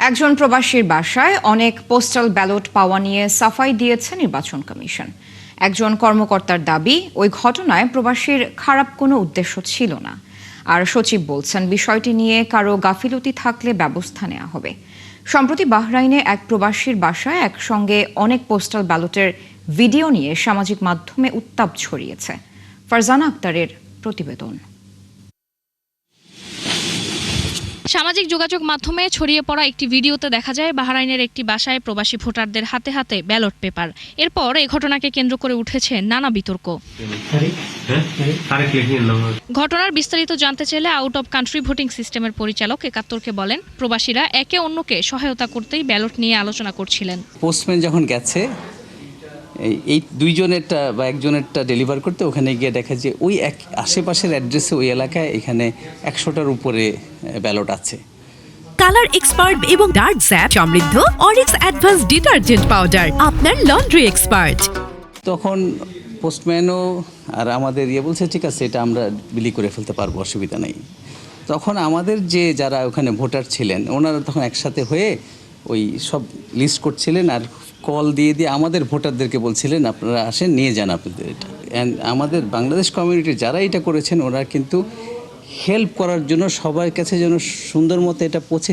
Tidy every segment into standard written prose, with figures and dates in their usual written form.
একজন প্রবাসীর বাসায় অনেক পোস্টাল ব্যালট পাওয়া নিয়ে সাফাই দিয়েছে নির্বাচন কমিশন। একজন কর্মকর্তার দাবি, ওই ঘটনায় প্রবাসীর খারাপ কোনো উদ্দেশ্য ছিল না। আর সচিব বলছেন, বিষয়টি নিয়ে কারো গাফিলতি থাকলে ব্যবস্থা নেওয়া হবে। সম্প্রতি বাহরাইনে এক প্রবাসীর বাসায় একসঙ্গে অনেক পোস্টাল ব্যালটের ভিডিও নিয়ে সামাজিক মাধ্যমে উত্তাপ ছড়িয়েছে। ফারজানা আক্তারের প্রতিবেদন। সামাজিক যোগাযোগ মাধ্যমে ছড়িয়ে পড়া একটি ভিডিওতে দেখা যায় বাহরাইনের একটি বাসায় প্রবাসী ভোটারদের হাতে হাতে ব্যালট পেপার। এরপর এই ঘটনাকে কেন্দ্র করে উঠেছে নানা বিতর্ক। ঘটনার বিস্তারিত জানতে চাইলে আউট অব কান্ট্রি ভোটিং সিস্টেমের পরিচালক ৭১কে বলেন, প্রবাসীরা একে অন্যকে সহায়তা করতেই ব্যালট নিয়ে আলোচনা করছিলেন। পোস্টম্যান যখন গেছে এই দুইজনেরটা বা একজনেরটা ডেলিভার করতে, ওখানে গিয়ে দেখা যে ওই এক আশেপাশের অ্যাড্রেসে ওই এলাকায় এখানে ১০০টার উপরে ব্যালট আছে। কালার এক্সপার্ট এবং ডার্ক স্যাপ সমৃদ্ধ অরিক্স অ্যাডভান্স ডিটারজেন্ট পাউডার, আপনার লন্ড্রি এক্সপার্ট। তখন পোস্টম্যানও আর আমাদের বলছে, ঠিক আছে, এটা আমরা বিলি করে ফেলতে পারবো, অসুবিধা নেই। তখন আমাদের যারা ওখানে ভোটার ছিলেন, ওনারা তখন একসাথে হয়ে ওই সব লিস্ট করছিলেন আর কল দিয়ে আমাদের ভোটারদেরকে বলছিলেন, আপনারা আসেন, নিয়ে যান আপনাদের এটা। অ্যান্ড আমাদের বাংলাদেশ কমিউনিটির যারা এটা করেছেন, ওরা কিন্তু হেল্প করার জন্য সবার কাছে যেন সুন্দর মতো এটা পৌঁছে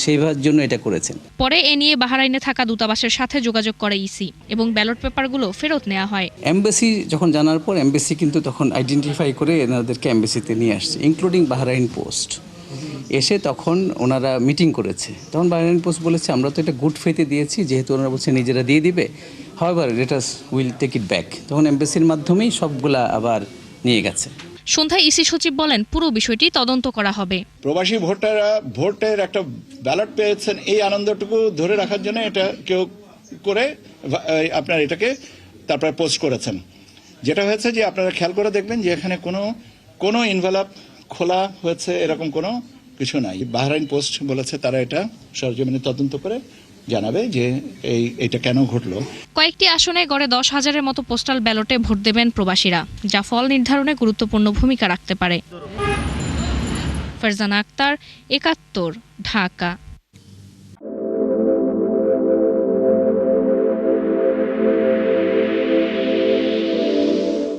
সেইভাবে জন্য এটা করেছেন। পরে এ নিয়ে বাহরাইনে থাকা দূতাবাসের সাথে যোগাযোগ করে ইসি এবং ব্যালট পেপারগুলো ফেরত নেওয়া হয়। এমবাসি যখন জানার পর এমবাসি কিন্তু তখন আইডেন্টিফাই করে এনাদেরকে এমবাসিতে নিয়ে আসছে, ইনক্লুডিং বাহরাইন পোস্ট। এসে তখন ওনারা মিটিং করেছে। তখন বাহরাইন পোস্ট বলেছে, আমরা তো এটা গুড ফেথে দিয়েছি, যেহেতু ওনারা বলছে নিজেরা দিয়ে দিবে, however let us will take it back. তখন এমবাসির মাধ্যমেই সবগুলা আবার নিয়ে গেছে। সন্ধ্যায় ইসি সচিব বলেন, পুরো বিষয়টি তদন্ত করা হবে। প্রবাসী ভোটাররা ভোটের একটা ব্যালট পেয়েছেন, এই আনন্দটুকু ধরে রাখার জন্য এটা কেউ করে আপনার এটাকে তারপরে পোস্ট করেছেন। যেটা হয়েছে যে আপনারা খেয়াল করে দেখবেন যে এখানে কোনো ইনভেলপ খোলা হয়েছে এরকম কোনো কিছু নাই। বাহরাইন পোস্ট বলেছে তারা এটা সরজমিনে তদন্ত করে জানাবে যে এইটা কেন ঘটলো। কয়েকটি আসনে গড়ে ১০,০০০-এর মতো পোস্টাল ব্যালটে ভোট দেবেন প্রবাসীরা, যা ফল নির্ধারণে গুরুত্বপূর্ণ ভূমিকা রাখতে পারে। ফারজানা আক্তার, ৭১, ঢাকা।